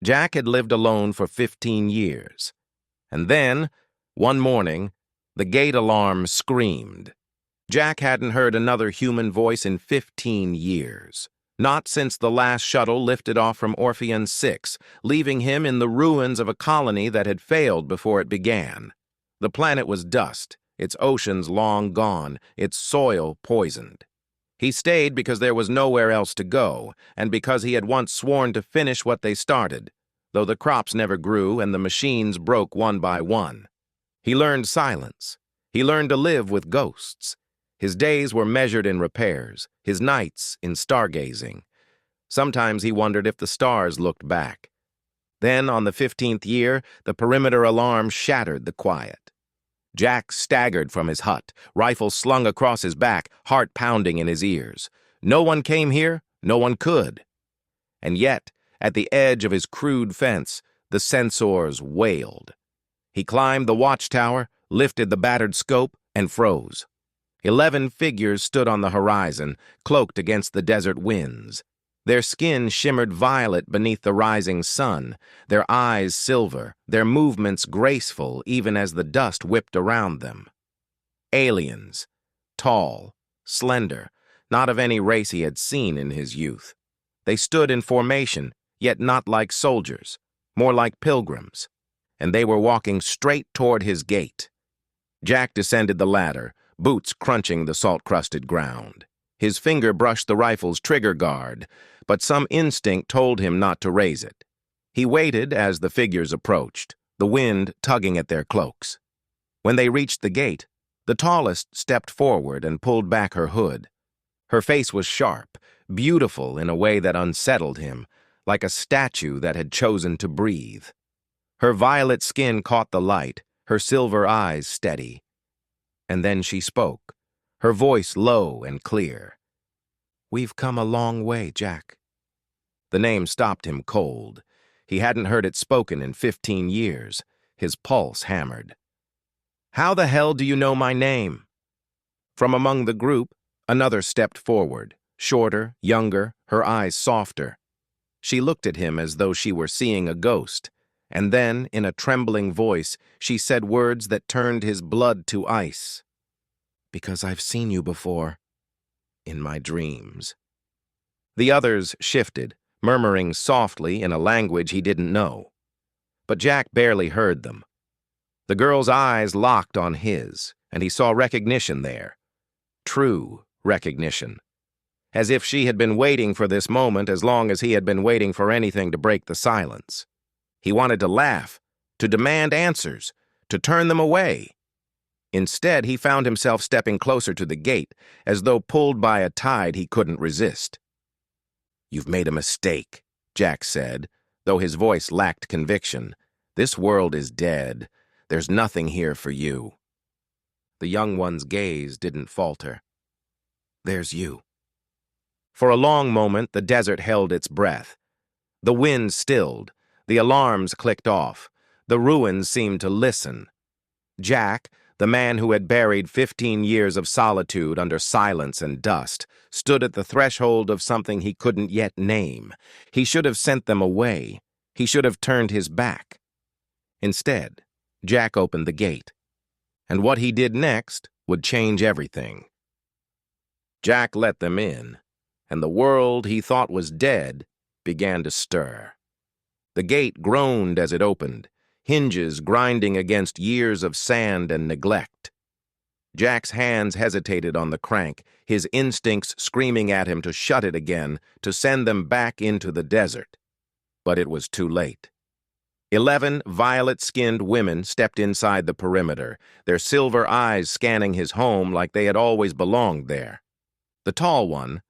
Jack had lived alone for 15 years. And then, one morning, the gate alarm screamed. Jack hadn't heard another human voice in 15 years. Not since the last shuttle lifted off from Orpheon 6, leaving him in the ruins of a colony that had failed before it began. The planet was dust, its oceans long gone, its soil poisoned. He stayed because there was nowhere else to go, and because he had once sworn to finish what they started, though the crops never grew and the machines broke one by one. He learned silence. He learned to live with ghosts. His days were measured in repairs, his nights in stargazing. Sometimes he wondered if the stars looked back. Then, on the 15th year, the perimeter alarm shattered the quiet. Jack staggered from his hut, rifle slung across his back, heart pounding in his ears. No one came here, no one could. And yet, at the edge of his crude fence, the sensors wailed. He climbed the watchtower, lifted the battered scope, and froze. 11 figures stood on the horizon, cloaked against the desert winds. Their skin shimmered violet beneath the rising sun, their eyes silver, their movements graceful even as the dust whipped around them. Aliens, tall, slender, not of any race he had seen in his youth. They stood in formation, yet not like soldiers, more like pilgrims, and they were walking straight toward his gate. Jack descended the ladder, boots crunching the salt-crusted ground. His finger brushed the rifle's trigger guard, but some instinct told him not to raise it. He waited as the figures approached, the wind tugging at their cloaks. When they reached the gate, the tallest stepped forward and pulled back her hood. Her face was sharp, beautiful in a way that unsettled him, like a statue that had chosen to breathe. Her violet skin caught the light, her silver eyes steady. And then she spoke, her voice low and clear. "We've come a long way, Jack." The name stopped him cold. He hadn't heard it spoken in 15 years. His pulse hammered. "How the hell do you know my name?" From among the group, another stepped forward, shorter, younger, her eyes softer. She looked at him as though she were seeing a ghost, and then, in a trembling voice, she said words that turned his blood to ice. "Because I've seen you before, in my dreams." The others shifted, murmuring softly in a language he didn't know. But Jack barely heard them. The girl's eyes locked on his, and he saw recognition there. True recognition. As if she had been waiting for this moment as long as he had been waiting for anything to break the silence. He wanted to laugh, to demand answers, to turn them away. Instead, he found himself stepping closer to the gate, as though pulled by a tide he couldn't resist. "You've made a mistake," Jack said, though his voice lacked conviction. "This world is dead. There's nothing here for you." The young one's gaze didn't falter. "There's you." For a long moment, the desert held its breath. The wind stilled. The alarms clicked off. The ruins seemed to listen. Jack, the man who had buried 15 years of solitude under silence and dust, stood at the threshold of something he couldn't yet name. He should have sent them away. He should have turned his back. Instead, Jack opened the gate. And what he did next would change everything. Jack let them in, and the world he thought was dead began to stir. The gate groaned as it opened, hinges grinding against years of sand and neglect. Jack's hands hesitated on the crank, his instincts screaming at him to shut it again, to send them back into the desert. But it was too late. 11 violet-skinned women stepped inside the perimeter, their silver eyes scanning his home like they had always belonged there. The tall one,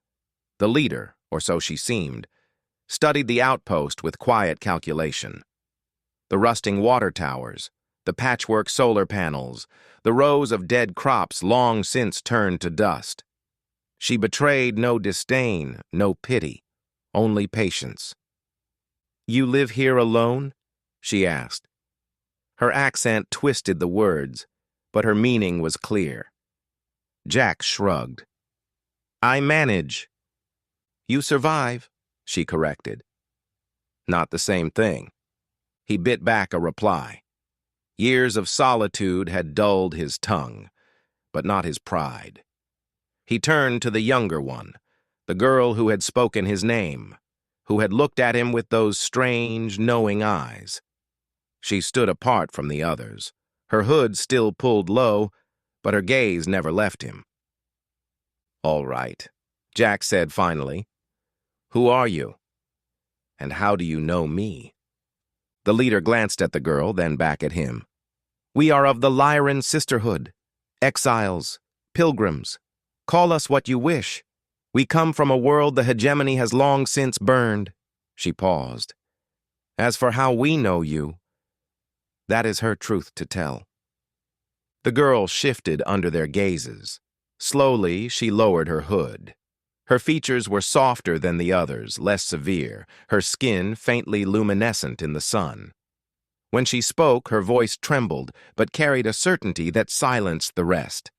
the leader, or so she seemed, studied the outpost with quiet calculation. The rusting water towers, the patchwork solar panels, the rows of dead crops long since turned to dust. She betrayed no disdain, no pity, only patience. "You live here alone?" she asked. Her accent twisted the words, but her meaning was clear. Jack shrugged. "I manage." "You survive," she corrected. Not the same thing. He bit back a reply. Years of solitude had dulled his tongue, but not his pride. He turned to the younger one, the girl who had spoken his name, who had looked at him with those strange, knowing eyes. She stood apart from the others, her hood still pulled low, but her gaze never left him. "All right," Jack said finally. "Who are you? And how do you know me?" The leader glanced at the girl, then back at him. "We are of the Lyran Sisterhood, exiles, pilgrims. Call us what you wish. We come from a world the hegemony has long since burned." She paused. "As for how we know you, that is her truth to tell." The girl shifted under their gazes. Slowly, she lowered her hood. Her features were softer than the others, less severe, her skin faintly luminescent in the sun. When she spoke, her voice trembled, but carried a certainty that silenced the rest.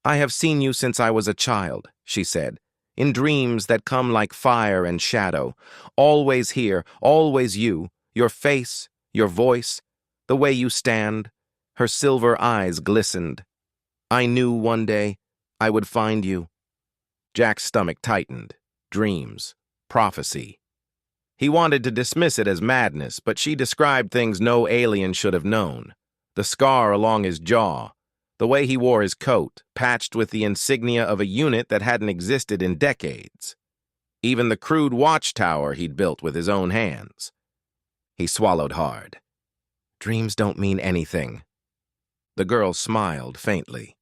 "I have seen you since I was a child," she said, "in dreams that come like fire and shadow. Always here, always you, your face, your voice, the way you stand." Her silver eyes glistened. "I knew one day I would find you." Jack's stomach tightened. Dreams. Prophecy. He wanted to dismiss it as madness, but she described things no alien should have known. The scar along his jaw, the way he wore his coat, patched with the insignia of a unit that hadn't existed in decades. Even the crude watchtower he'd built with his own hands. He swallowed hard. "Dreams don't mean anything." The girl smiled faintly.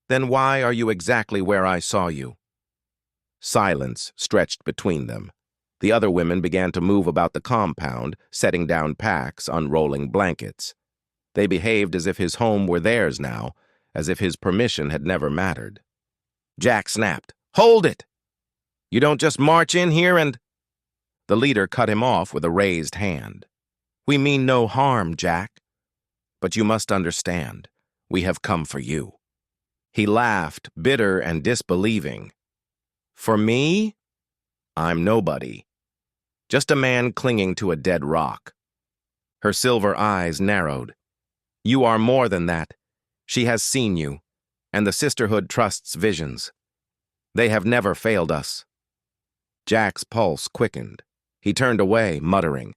"Then why are you exactly where I saw you?" Silence stretched between them. The other women began to move about the compound, setting down packs, unrolling blankets. They behaved as if his home were theirs now, as if his permission had never mattered. Jack snapped, "Hold it! You don't just march in here and—" The leader cut him off with a raised hand. "We mean no harm, Jack. But you must understand, we have come for you." He laughed, bitter and disbelieving. "For me? I'm nobody. Just a man clinging to a dead rock." Her silver eyes narrowed. "You are more than that. She has seen you, and the Sisterhood trusts visions. They have never failed us." Jack's pulse quickened. He turned away, muttering,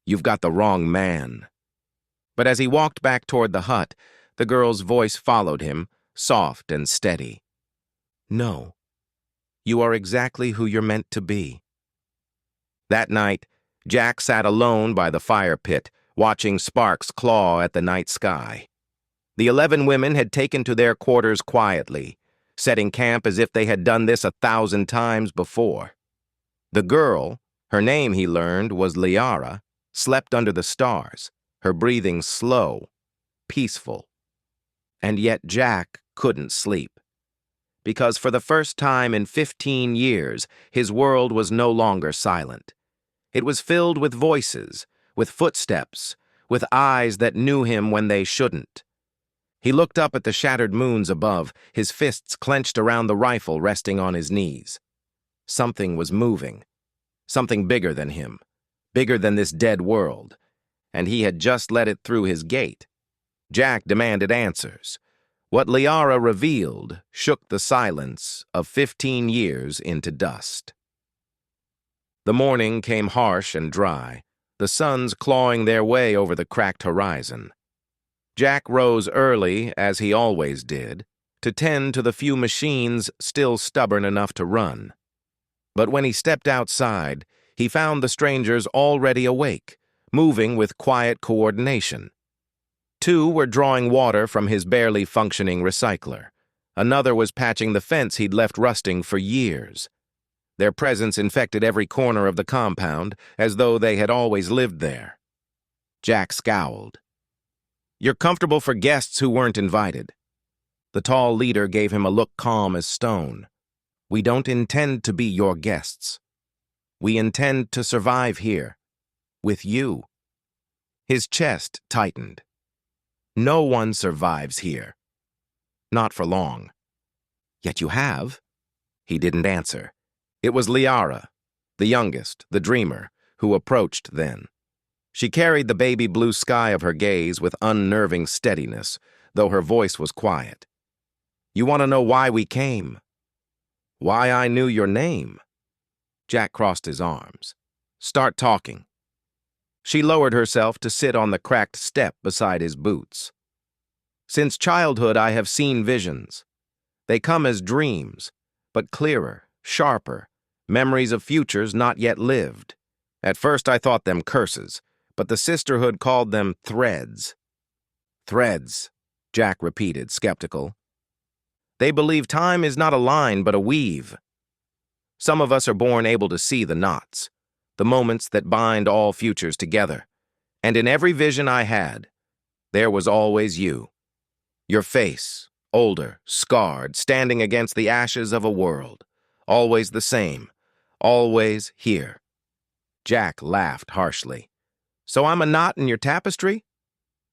"You've got the wrong man." But as he walked back toward the hut, the girl's voice followed him, soft and steady. "No, you are exactly who you're meant to be." That night, Jack sat alone by the fire pit, watching sparks claw at the night sky. The 11 women had taken to their quarters quietly, setting camp as if they had done this 1,000 times before. The girl, her name he learned was Liara, slept under the stars, her breathing slow, peaceful. And yet Jack couldn't sleep. Because for the first time in 15 years, his world was no longer silent. It was filled with voices, with footsteps, with eyes that knew him when they shouldn't. He looked up at the shattered moons above, his fists clenched around the rifle resting on his knees. Something was moving. Something bigger than him, bigger than this dead world, and he had just let it through his gate. Jack demanded answers. What Liara revealed shook the silence of 15 years into dust. The morning came harsh and dry, the suns clawing their way over the cracked horizon. Jack rose early, as he always did, to tend to the few machines still stubborn enough to run. But when he stepped outside, he found the strangers already awake, moving with quiet coordination. 2 were drawing water from his barely functioning recycler. Another was patching the fence he'd left rusting for years. Their presence infected every corner of the compound, as though they had always lived there. Jack scowled. "You're comfortable for guests who weren't invited." The tall leader gave him a look calm as stone. "We don't intend to be your guests. We intend to survive here, with you." His chest tightened. "No one survives here. Not for long." "Yet you have." He didn't answer. It was Liara, the youngest, the dreamer, who approached then. She carried the baby blue sky of her gaze with unnerving steadiness, though her voice was quiet. "You want to know why we came? Why I knew your name?" Jack crossed his arms. "Start talking." She lowered herself to sit on the cracked step beside his boots. "Since childhood I have seen visions. They come as dreams, but clearer, sharper, memories of futures not yet lived. At first I thought them curses, but the sisterhood called them threads." "Threads," Jack repeated, skeptical. "They believe time is not a line but a weave. Some of us are born able to see the knots, the moments that bind all futures together. And in every vision I had, there was always you. Your face, older, scarred, standing against the ashes of a world. Always the same, always here." Jack laughed harshly. "So I'm a knot in your tapestry?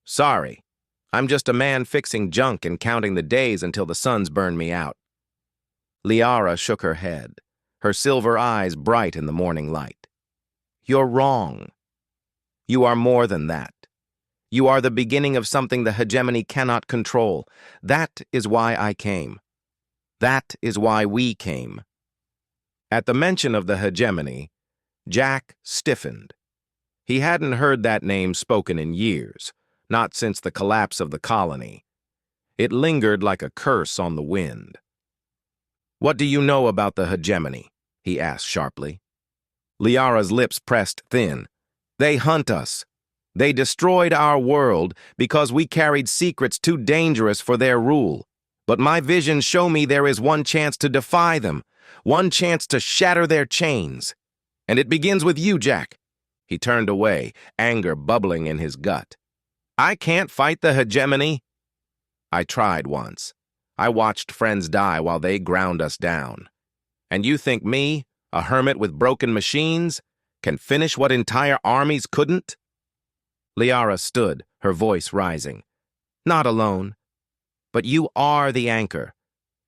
Sorry, I'm just a man fixing junk and counting the days until the suns burn me out." Liara shook her head, her silver eyes bright in the morning light. "You're wrong. You are more than that. You are the beginning of something the hegemony cannot control. That is why I came. That is why we came." At the mention of the hegemony, Jack stiffened. He hadn't heard that name spoken in years, not since the collapse of the colony. It lingered like a curse on the wind. "What do you know about the hegemony?" he asked sharply. Liara's lips pressed thin. "They hunt us. They destroyed our world because we carried secrets too dangerous for their rule. But my visions show me there is one chance to defy them, one chance to shatter their chains. And it begins with you, Jack." He turned away, anger bubbling in his gut. "I can't fight the hegemony." "I tried once. I watched friends die while they ground us down. And you think me, a hermit with broken machines, can finish what entire armies couldn't?" Liara stood, her voice rising. "Not alone. But you are the anchor.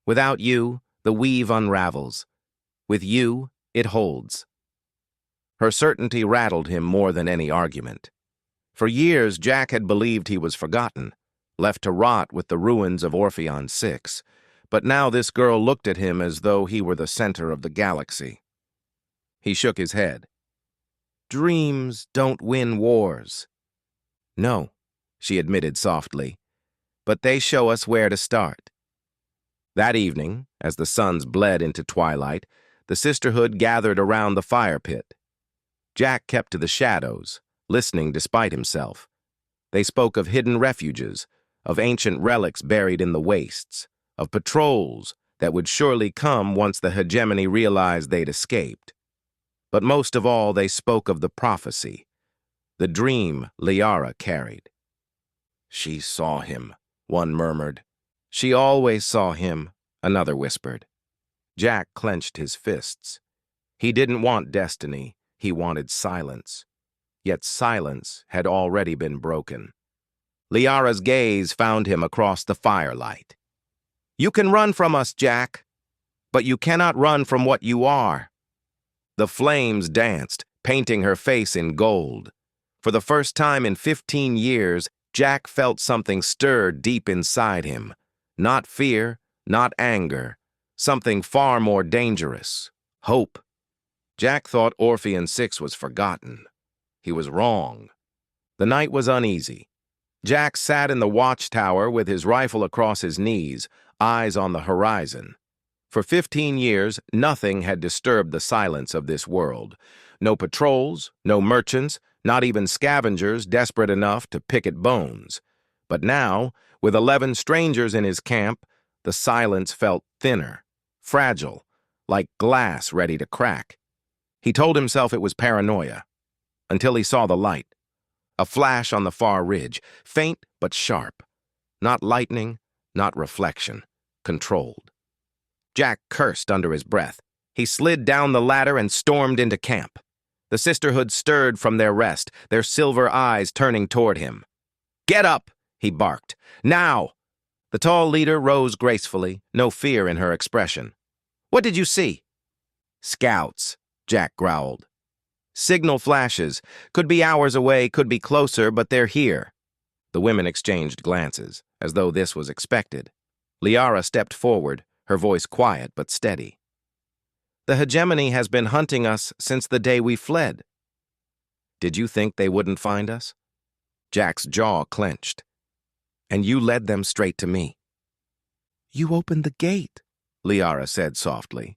Without you, the weave unravels. With you, it holds." Her certainty rattled him more than any argument. For years, Jack had believed he was forgotten, left to rot with the ruins of Orpheon 6, but now this girl looked at him as though he were the center of the galaxy. He shook his head. "Dreams don't win wars." "No," she admitted softly, "but they show us where to start." That evening, as the suns bled into twilight, the sisterhood gathered around the fire pit. Jack kept to the shadows, listening despite himself. They spoke of hidden refuges, of ancient relics buried in the wastes, of patrols that would surely come once the hegemony realized they'd escaped. But most of all, they spoke of the prophecy, the dream Liara carried. "She saw him," one murmured. "She always saw him," another whispered. Jack clenched his fists. He didn't want destiny, he wanted silence. Yet silence had already been broken. Liara's gaze found him across the firelight. "You can run from us, Jack, but you cannot run from what you are." The flames danced, painting her face in gold. For the first time in 15 years, Jack felt something stir deep inside him. Not fear, not anger, something far more dangerous. Hope. Jack thought Orpheon 6 was forgotten. He was wrong. The night was uneasy. Jack sat in the watchtower with his rifle across his knees, eyes on the horizon. For 15 years, nothing had disturbed the silence of this world. No patrols, no merchants, not even scavengers desperate enough to pick at bones. But now, with 11 strangers in his camp, the silence felt thinner, fragile, like glass ready to crack. He told himself it was paranoia, until he saw the light. A flash on the far ridge, faint but sharp. Not lightning, not reflection, controlled. Jack cursed under his breath. He slid down the ladder and stormed into camp. The sisterhood stirred from their rest, their silver eyes turning toward him. "Get up!" he barked. "Now!" The tall leader rose gracefully, no fear in her expression. "What did you see?" "Scouts," Jack growled. Signal flashes. Could be hours away, could be closer, but they're here. The women exchanged glances, as though this was expected. Liara stepped forward, her voice quiet but steady. The hegemony has been hunting us since the day we fled. Did you think they wouldn't find us? Jack's jaw clenched. And you led them straight to me. You opened the gate, Liara said softly.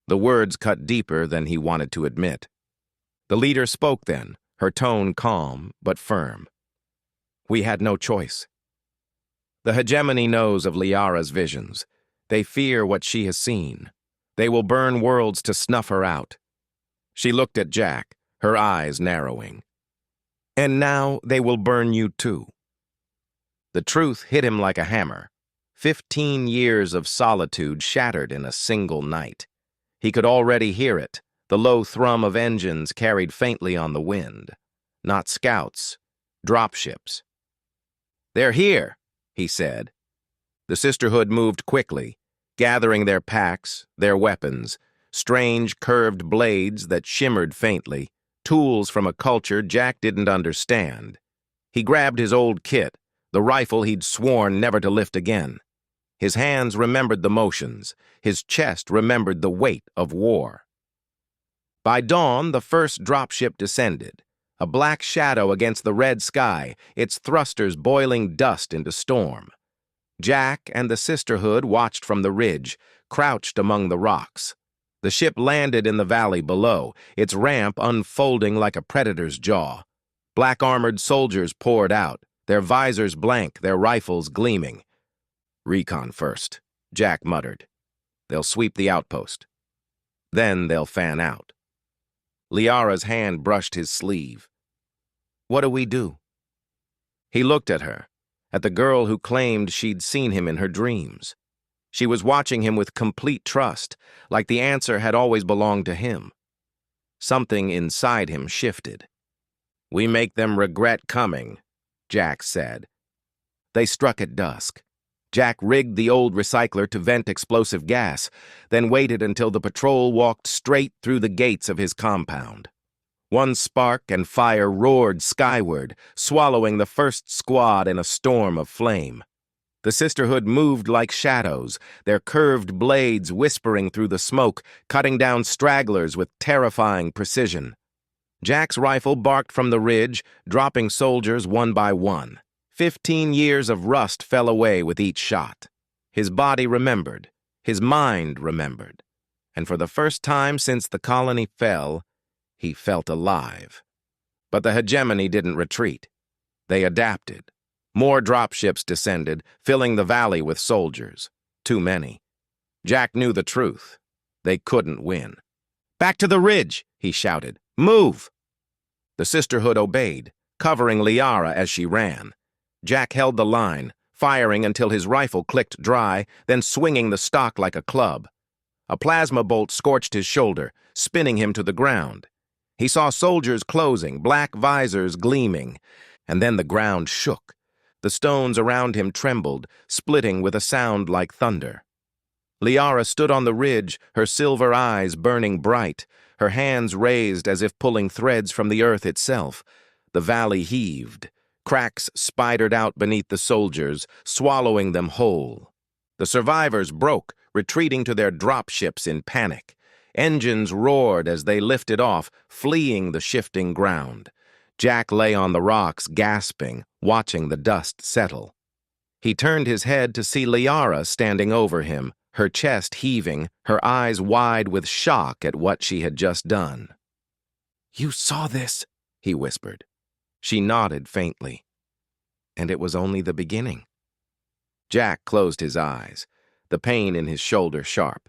The words cut deeper than he wanted to admit. The leader spoke then, her tone calm but firm. We had no choice. The hegemony knows of Liara's visions. They fear what she has seen. They will burn worlds to snuff her out. She looked at Jack, her eyes narrowing. And now they will burn you too. The truth hit him like a hammer. 15 years of solitude shattered in a single night. He could already hear it, the low thrum of engines carried faintly on the wind. Not scouts, dropships. They're here, he said. The sisterhood moved quickly, gathering their packs, their weapons, strange curved blades that shimmered faintly, tools from a culture Jack didn't understand. He grabbed his old kit, the rifle he'd sworn never to lift again. His hands remembered the motions, his chest remembered the weight of war. By dawn, the first dropship descended, a black shadow against the red sky, its thrusters boiling dust into storm. Jack and the sisterhood watched from the ridge, crouched among the rocks. The ship landed in the valley below, its ramp unfolding like a predator's jaw. Black-armored soldiers poured out, their visors blank, their rifles gleaming. Recon first, Jack muttered. They'll sweep the outpost. Then they'll fan out. Liara's hand brushed his sleeve. What do we do? He looked at her, at the girl who claimed she'd seen him in her dreams. She was watching him with complete trust, like the answer had always belonged to him. Something inside him shifted. We make them regret coming, Jack said. They struck at dusk. Jack rigged the old recycler to vent explosive gas, then waited until the patrol walked straight through the gates of his compound. One spark and fire roared skyward, swallowing the first squad in a storm of flame. The sisterhood moved like shadows, their curved blades whispering through the smoke, cutting down stragglers with terrifying precision. Jack's rifle barked from the ridge, dropping soldiers one by one. 15 years of rust fell away with each shot. His body remembered, his mind remembered, and for the first time since the colony fell, he felt alive. But the hegemony didn't retreat. They adapted. More dropships descended, filling the valley with soldiers. Too many. Jack knew the truth. They couldn't win. Back to the ridge, he shouted. Move! The sisterhood obeyed, covering Liara as she ran. Jack held the line, firing until his rifle clicked dry, then swinging the stock like a club. A plasma bolt scorched his shoulder, spinning him to the ground. He saw soldiers closing, black visors gleaming, and then the ground shook. The stones around him trembled, splitting with a sound like thunder. Liara stood on the ridge, her silver eyes burning bright, her hands raised as if pulling threads from the earth itself. The valley heaved. Cracks spidered out beneath the soldiers, swallowing them whole. The survivors broke, retreating to their dropships in panic. Engines roared as they lifted off, fleeing the shifting ground. Jack lay on the rocks, gasping, watching the dust settle. He turned his head to see Liara standing over him, her chest heaving, her eyes wide with shock at what she had just done. "You saw this," he whispered. She nodded faintly. And it was only the beginning. Jack closed his eyes, the pain in his shoulder sharp,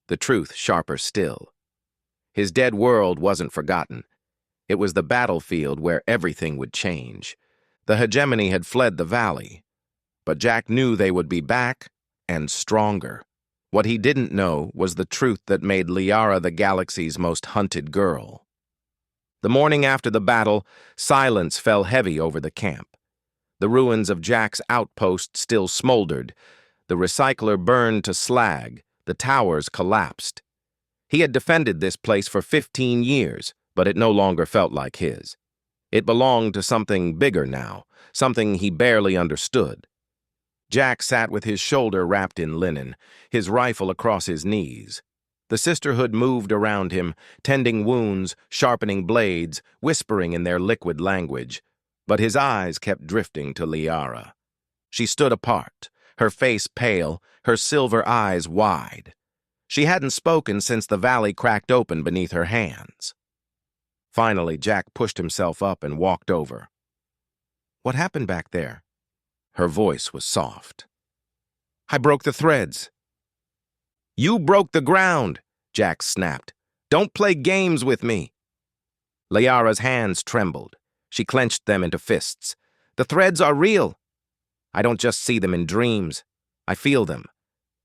the truth sharper still. His dead world wasn't forgotten. It was the battlefield where everything would change. The hegemony had fled the valley, but Jack knew they would be back and stronger. What he didn't know was the truth that made Liara the galaxy's most hunted girl. The morning after the battle, silence fell heavy over the camp. The ruins of Jack's outpost still smoldered. The recycler burned to slag. The towers collapsed. He had defended this place for 15 years, but it no longer felt like his. It belonged to something bigger now, something he barely understood. Jack sat with his shoulder wrapped in linen, his rifle across his knees. The sisterhood moved around him, tending wounds, sharpening blades, whispering in their liquid language. But his eyes kept drifting to Liara. She stood apart, her face pale, her silver eyes wide. She hadn't spoken since the valley cracked open beneath her hands. Finally, Jack pushed himself up and walked over. "What happened back there?" Her voice was soft. "I broke the threads." "You broke the ground," Jack snapped. "Don't play games with me." Liara's hands trembled. She clenched them into fists. "The threads are real. I don't just see them in dreams. I feel them.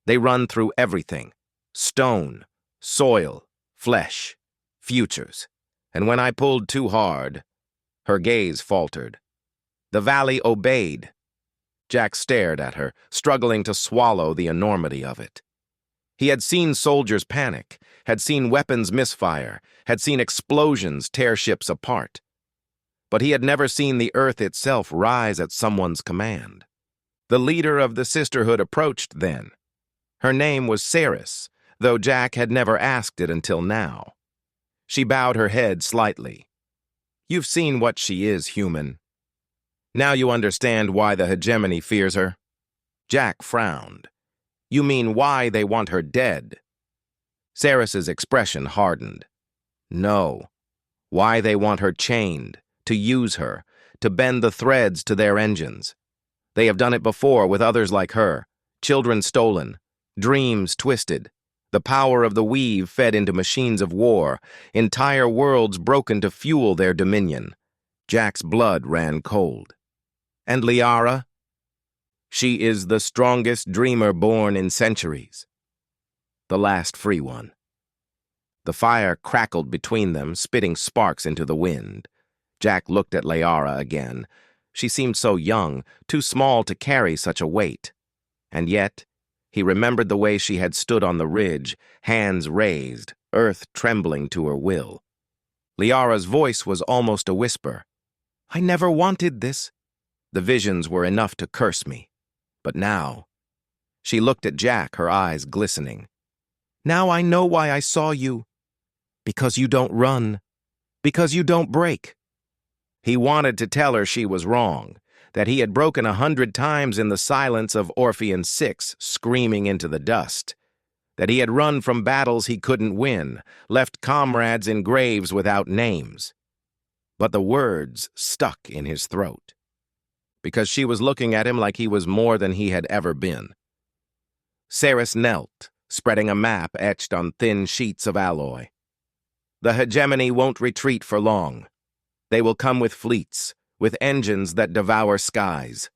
They run through everything. Stone, soil, flesh, futures. And when I pulled too hard..." Her gaze faltered. "The valley obeyed." Jack stared at her, struggling to swallow the enormity of it. He had seen soldiers panic, had seen weapons misfire, had seen explosions tear ships apart. But he had never seen the earth itself rise at someone's command. The leader of the sisterhood approached then. Her name was Ceres, though Jack had never asked it until now. She bowed her head slightly. "You've seen what she is, human. Now you understand why the hegemony fears her?" Jack frowned. "You mean why they want her dead?" Ceres's expression hardened. "No. Why they want her chained, to use her, to bend the threads to their engines. They have done it before with others like her. Children stolen, dreams twisted, the power of the weave fed into machines of war, entire worlds broken to fuel their dominion." Jack's blood ran cold. "And Liara? She is the strongest dreamer born in centuries. The last free one." The fire crackled between them, spitting sparks into the wind. Jack looked at Liara again. She seemed so young, too small to carry such a weight. And yet, he remembered the way she had stood on the ridge, hands raised, earth trembling to her will. Liara's voice was almost a whisper. "I never wanted this." The visions were enough to curse me. But now... She looked at Jack, her eyes glistening. "Now I know why I saw you. Because you don't run. Because you don't break." He wanted to tell her she was wrong, that he had broken 100 times in the silence of Orphean 6, screaming into the dust, that he had run from battles he couldn't win, left comrades in graves without names. But the words stuck in his throat, because she was looking at him like he was more than he had ever been. Ceres knelt, spreading a map etched on thin sheets of alloy. "The hegemony won't retreat for long. They will come with fleets, with engines that devour skies.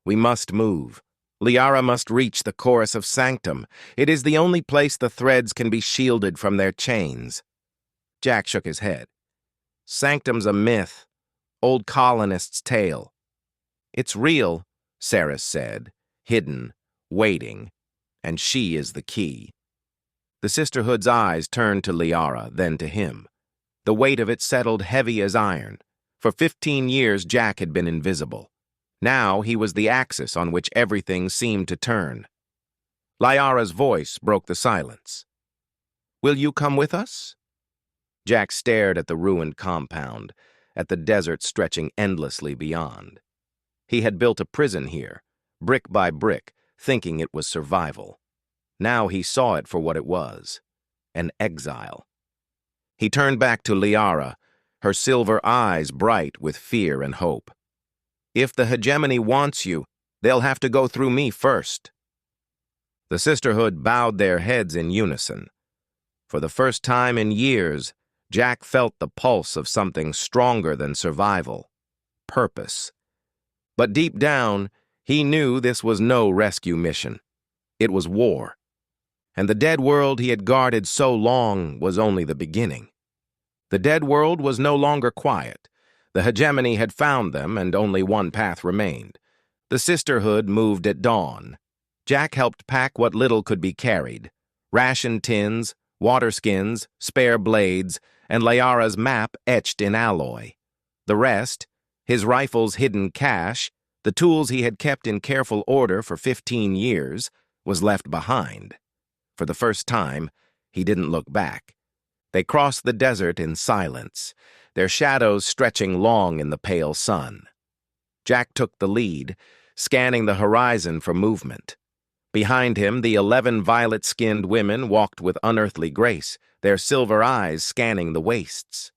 We must move. Liara must reach the chorus of Sanctum. It is the only place the threads can be shielded from their chains." Jack shook his head. "Sanctum's a myth, old colonists' tale." "It's real," Ceres said, hidden, waiting, and she is the key. The sisterhood's eyes turned to Liara, then to him. The weight of it settled heavy as iron. For 15 years, Jack had been invisible. Now he was the axis on which everything seemed to turn. Liara's voice broke the silence. "Will you come with us?" Jack stared at the ruined compound, at the desert stretching endlessly beyond. He had built a prison here, brick by brick, thinking it was survival. Now he saw it for what it was, an exile. He turned back to Liara, her silver eyes bright with fear and hope. "If the hegemony wants you, they'll have to go through me first." The sisterhood bowed their heads in unison. For the first time in years, Jack felt the pulse of something stronger than survival, purpose. But deep down, he knew this was no rescue mission. It was war. And the dead world he had guarded so long was only the beginning. The dead world was no longer quiet. The hegemony had found them, and only one path remained. The sisterhood moved at dawn. Jack helped pack what little could be carried: ration tins, water skins, spare blades, and Liara's map etched in alloy. The rest, his rifle's hidden cache, the tools he had kept in careful order for 15 years, was left behind. For the first time, he didn't look back. They crossed the desert in silence, their shadows stretching long in the pale sun. Jack took the lead, scanning the horizon for movement. Behind him, the 11 violet-skinned women walked with unearthly grace, their silver eyes scanning the wastes.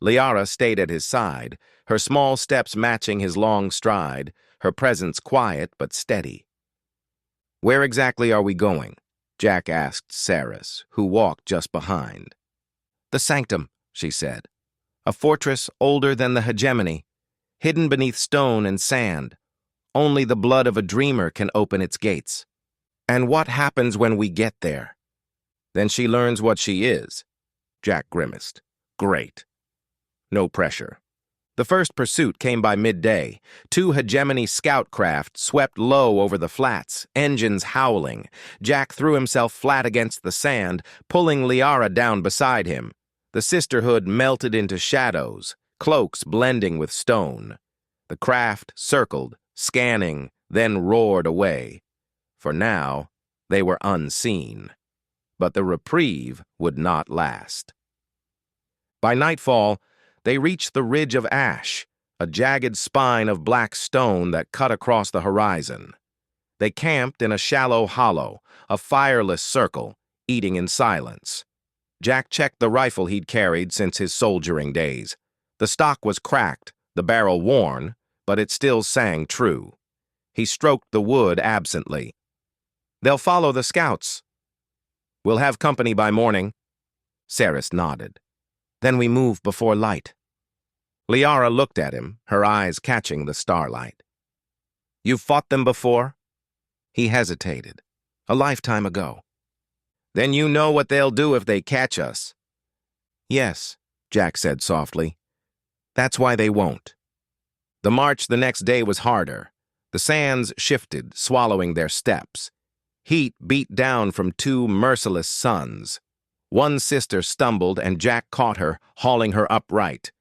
Liara stayed at his side, her small steps matching his long stride, her presence quiet but steady. "Where exactly are we going?" Jack asked Saris, who walked just behind. "The Sanctum," she said. "A fortress older than the hegemony, hidden beneath stone and sand. Only the blood of a dreamer can open its gates." "And what happens when we get there?" "Then she learns what she is." Jack grimaced. "Great." No pressure. The first pursuit came by midday. 2 hegemony scout craft swept low over the flats, engines howling. Jack threw himself flat against the sand, pulling Liara down beside him. The sisterhood melted into shadows, cloaks blending with stone. The craft circled, scanning, then roared away. For now, they were unseen. But the reprieve would not last. By nightfall, they reached the ridge of ash, a jagged spine of black stone that cut across the horizon. They camped in a shallow hollow, a fireless circle, eating in silence. Jack checked the rifle he'd carried since his soldiering days. The stock was cracked, the barrel worn, but it still sang true. He stroked the wood absently. "They'll follow the scouts." "We'll have company by morning." Saris nodded. "Then we move before light." Liara looked at him, her eyes catching the starlight. "You've fought them before?" He hesitated. "A lifetime ago." "Then you know what they'll do if they catch us." "Yes," Jack said softly. "That's why they won't." The march the next day was harder. The sands shifted, swallowing their steps. Heat beat down from 2 merciless suns. One sister stumbled, and Jack caught her, hauling her upright.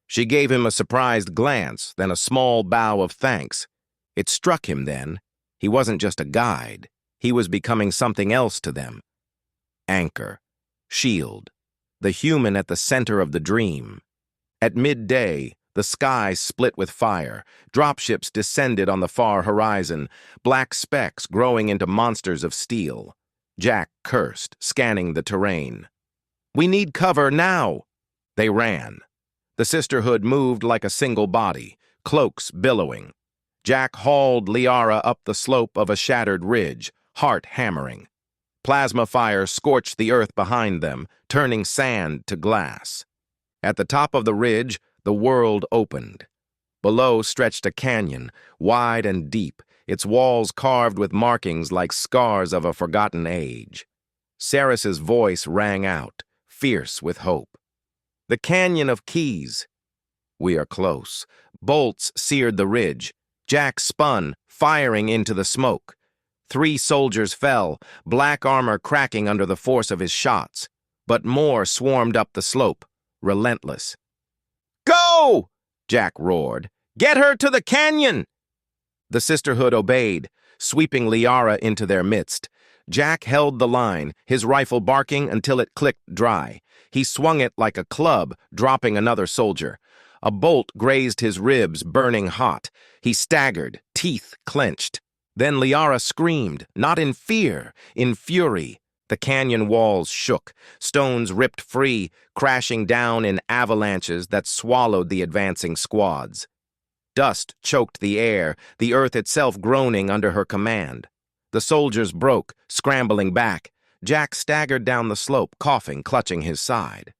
She gave him a surprised glance, then a small bow of thanks. It struck him then. He wasn't just a guide. He was becoming something else to them. Anchor, shield, the human at the center of the dream. At midday, the sky split with fire. Dropships descended on the far horizon, black specks growing into monsters of steel. Jack cursed, scanning the terrain. "We need cover now!" They ran. The sisterhood moved like a single body, cloaks billowing. Jack hauled Liara up the slope of a shattered ridge, heart hammering. Plasma fire scorched the earth behind them, turning sand to glass. At the top of the ridge, the world opened. Below stretched a canyon, wide and deep, its walls carved with markings like scars of a forgotten age. Saris's voice rang out, fierce with hope. "The Canyon of Keys." "We are close." Bolts seared the ridge. Jack spun, firing into the smoke. 3 soldiers fell, black armor cracking under the force of his shots. But more swarmed up the slope, relentless. "Go!" Jack roared. "Get her to the canyon!" The sisterhood obeyed, sweeping Liara into their midst. Jack held the line, his rifle barking until it clicked dry. He swung it like a club, dropping another soldier. A bolt grazed his ribs, burning hot. He staggered, teeth clenched. Then Liara screamed, not in fear, in fury. The canyon walls shook, stones ripped free, crashing down in avalanches that swallowed the advancing squads. Dust choked the air, the earth itself groaning under her command. The soldiers broke, scrambling back. Jack staggered down the slope, coughing, clutching his side.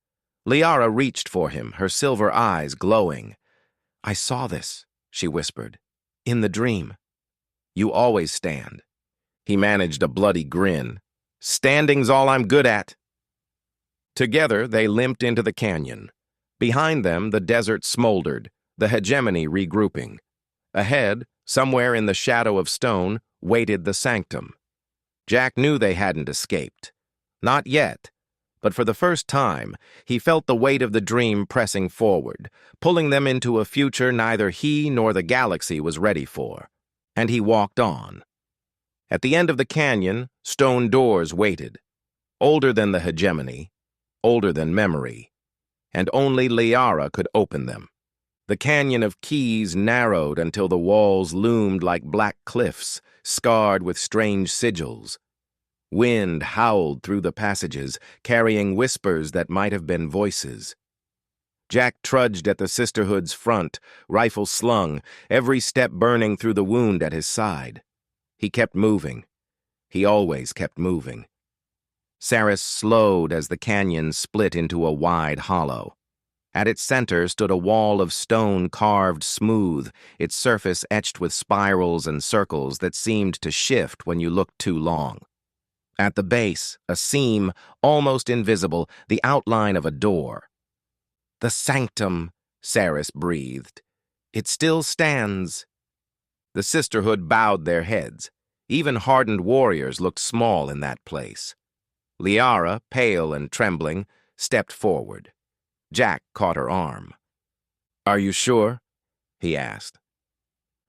Liara reached for him, her silver eyes glowing. "I saw this," she whispered. "In the dream. You always stand." He managed a bloody grin. "Standing's all I'm good at." Together, they limped into the canyon. Behind them, the desert smoldered, the hegemony regrouping. Ahead, somewhere in the shadow of stone, waited the Sanctum. Jack knew they hadn't escaped. Not yet, But for the first time, he felt the weight of the dream pressing forward, pulling them into a future neither he nor the galaxy was ready for. And he walked on. At the end of the canyon, stone doors waited, older than the hegemony, older than memory, and only Liara could open them. The canyon of keys narrowed until the walls loomed like black cliffs, scarred with strange sigils. Wind howled through the passages, carrying whispers that might have been voices. Jack trudged at the Sisterhood's front, rifle slung, every step burning through the wound at his side. He kept moving. He always kept moving. Saris slowed as the canyon split into a wide hollow. At its center stood a wall of stone carved smooth, its surface etched with spirals and circles that seemed to shift when you looked too long. At the base, a seam, almost invisible, the outline of a door. "The sanctum," Saris breathed. "It still stands." The Sisterhood bowed their heads. Even hardened warriors looked small in that place. Liara, pale and trembling, stepped forward. Jack caught her arm. "Are you sure?" he asked.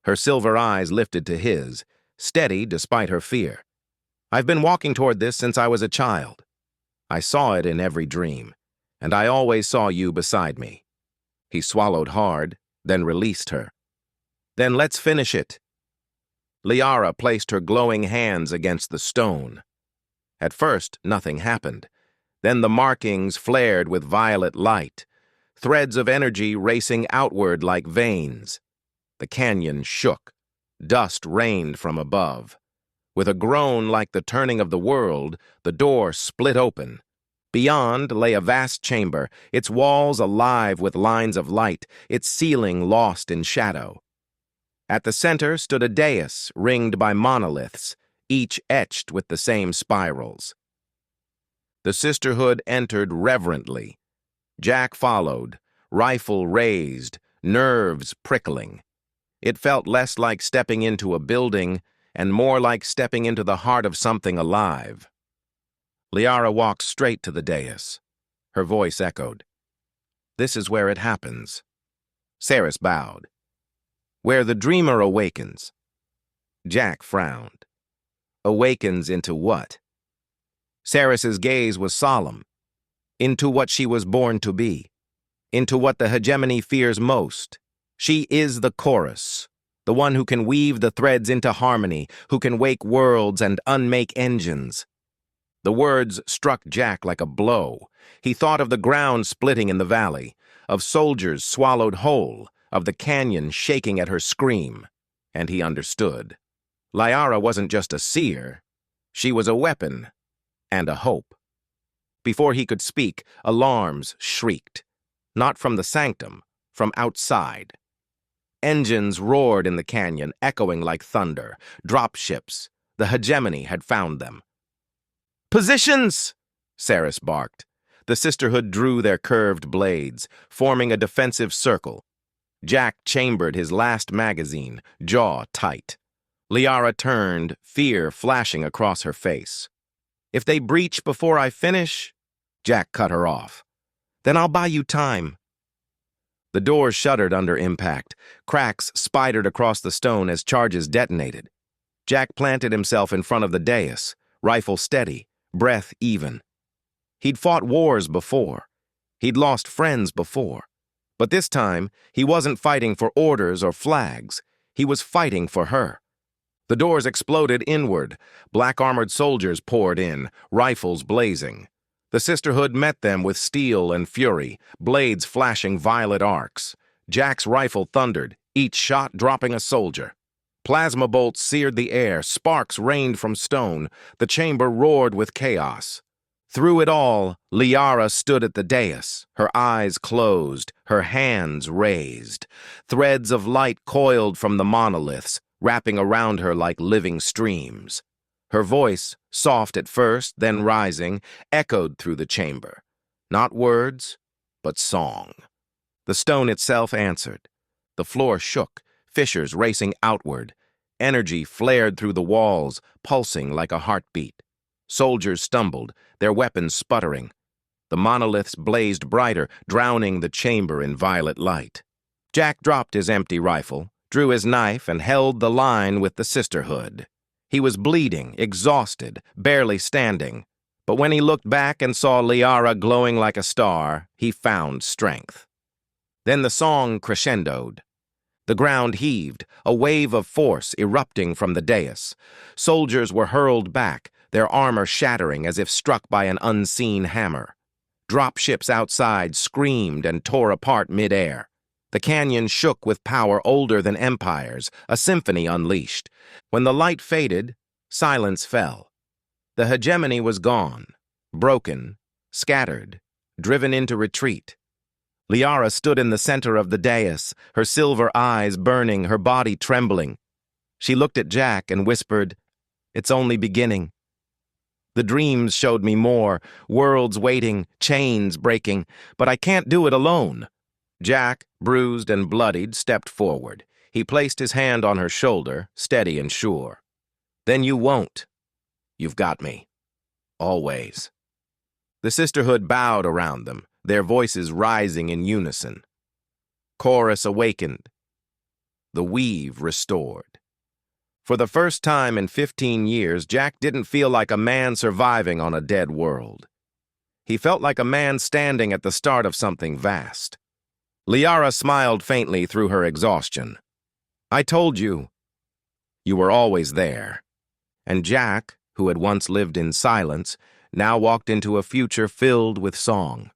Her silver eyes lifted to his, steady despite her fear. "I've been walking toward this since I was a child. I saw it in every dream, and I always saw you beside me." He swallowed hard, then released her. "Then let's finish it." Liara placed her glowing hands against the stone. At first, nothing happened. Then the markings flared with violet light, threads of energy racing outward like veins. The canyon shook. Dust rained from above. With a groan like the turning of the world, the door split open. Beyond lay a vast chamber, its walls alive with lines of light, its ceiling lost in shadow. At the center stood a dais ringed by monoliths, each etched with the same spirals. The Sisterhood entered reverently. Jack followed, rifle raised, nerves prickling. It felt less like stepping into a building and more like stepping into the heart of something alive. Liara walked straight to the dais. Her voice echoed. "This is where it happens." Saris bowed. "Where the dreamer awakens." Jack frowned. "Awakens into what?" Saris's gaze was solemn. "Into what she was born to be. Into what the hegemony fears most. She is the chorus, the one who can weave the threads into harmony, who can wake worlds and unmake engines." The words struck Jack like a blow. He thought of the ground splitting in the valley, of soldiers swallowed whole, of the canyon shaking at her scream, and he understood. Liara wasn't just a seer. She was a weapon and a hope. Before he could speak, alarms shrieked. Not from the sanctum, from outside. Engines roared in the canyon, echoing like thunder. Dropships. The hegemony had found them. "Positions!" Saris barked. The Sisterhood drew their curved blades, forming a defensive circle. Jack chambered his last magazine, jaw tight. Liara turned, fear flashing across her face. "If they breach before I finish," Jack cut her off. "Then I'll buy you time." The doors shuddered under impact. Cracks spidered across the stone as charges detonated. Jack planted himself in front of the dais, rifle steady, breath even. He'd fought wars before. He'd lost friends before. But this time, he wasn't fighting for orders or flags. He was fighting for her. The doors exploded inward. Black-armored soldiers poured in, rifles blazing. The Sisterhood met them with steel and fury, blades flashing violet arcs. Jack's rifle thundered, each shot dropping a soldier. Plasma bolts seared the air, sparks rained from stone. The chamber roared with chaos. Through it all, Liara stood at the dais, her eyes closed, her hands raised. Threads of light coiled from the monoliths, wrapping around her like living streams. Her voice, soft at first, then rising, echoed through the chamber. Not words, but song. The stone itself answered. The floor shook, fissures racing outward. Energy flared through the walls, pulsing like a heartbeat. Soldiers stumbled, their weapons sputtering. The monoliths blazed brighter, drowning the chamber in violet light. Jack dropped his empty rifle, drew his knife, and held the line with the sisterhood. He was bleeding, exhausted, barely standing. But when he looked back and saw Liara glowing like a star, he found strength. Then the song crescendoed. The ground heaved, a wave of force erupting from the dais. Soldiers were hurled back, their armor shattering as if struck by an unseen hammer. Dropships outside screamed and tore apart mid-air. The canyon shook with power older than empires, a symphony unleashed. When the light faded, silence fell. The hegemony was gone, broken, scattered, driven into retreat. Liara stood in the center of the dais, her silver eyes burning, her body trembling. She looked at Jack and whispered, "It's only beginning." The dreams showed me more, worlds waiting, chains breaking, but I can't do it alone. Jack, bruised and bloodied, stepped forward. He placed his hand on her shoulder, steady and sure. "Then you won't. You've got me. Always." The sisterhood bowed around them, their voices rising in unison. Chorus awakened. The weave restored. For the first time in 15 years, Jack didn't feel like a man surviving on a dead world. He felt like a man standing at the start of something vast. Liara smiled faintly through her exhaustion. "I told you. You were always there." And Jack, who had once lived in silence, now walked into a future filled with song.